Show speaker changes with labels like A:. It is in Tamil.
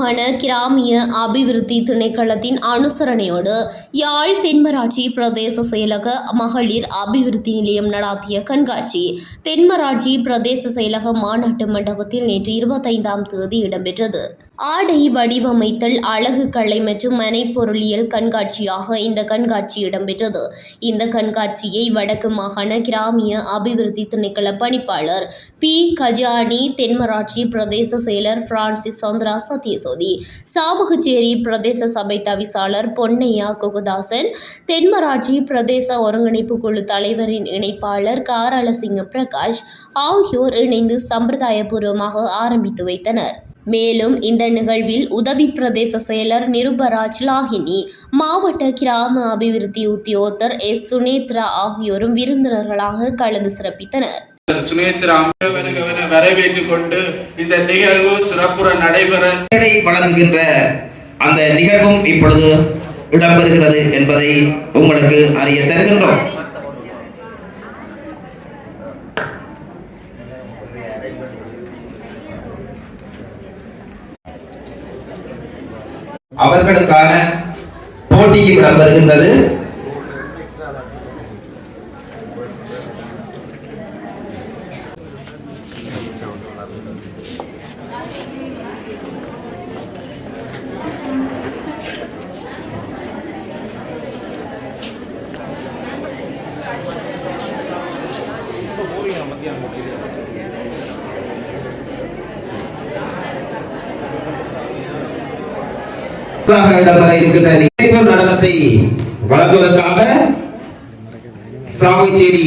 A: மாகாண கிராமிய அபிவிருத்தி திணைக்களத்தின் அனுசரணையோடு யாழ் தென்மராட்சி பிரதேச செயலக மகளிர் அபிவிருத்தி நிலையம் நடாத்திய கண்காட்சி தென்மராட்சி பிரதேச செயலக மாநாட்டு மண்டபத்தில் நேற்று 25ஆம் தேதி இடம்பெற்றது. ஆடை வடிவமைத்தல், அழகு கலை மற்றும் மனைப்பொருளியல் கண்காட்சியாக இந்த கண்காட்சி இடம்பெற்றது. இந்த கண்காட்சியை வடக்கு மாகாண கிராமிய அபிவிருத்தி திணைக்கள பணிப்பாளர் பி. கஜானி, தென்மராட்சி பிரதேச செயலர் பிரான்சிஸ் சந்திரா சத்யசோதி, சாவகச்சேரி பிரதேச சபை தவிசாளர் பொன்னையா குகதாசன், தென்மராட்சி பிரதேச ஒருங்கிணைப்பு குழு தலைவரின் இணைப்பாளர் காராளசிங்க பிரகாஷ் ஆகியோர் இணைந்து சம்பிரதாயபூர்வமாக ஆரம்பித்து வைத்தனர். மேலும் இந்த நிகழ்வில் உதவி பிரதேச செயலர் நிருபராஜ் லாகினி, மாவட்ட கிராம அபிவிருத்தி உத்தியோகத்தர் எஸ். சுனேத்ரா ஆகியோரும் விருந்தினர்களாக கலந்து சிறப்பித்தனர்.
B: வரவேற்றுக் கொண்டு இந்த நிகழ்வு சிறப்புற நடைபெற
C: வழங்குகின்ற அந்த நிகழ்வும் இப்பொழுது இடம்பெறுகிறது என்பதை உங்களுக்கு அறிய தருகின்றோம். அவர்களுக்கான போட்டியும் இடம்பெறுகின்றது. இடம்பெற இருக்கின்ற நிகழ்வு நடனத்தை வழங்குவதற்காக சாவகச்சேரி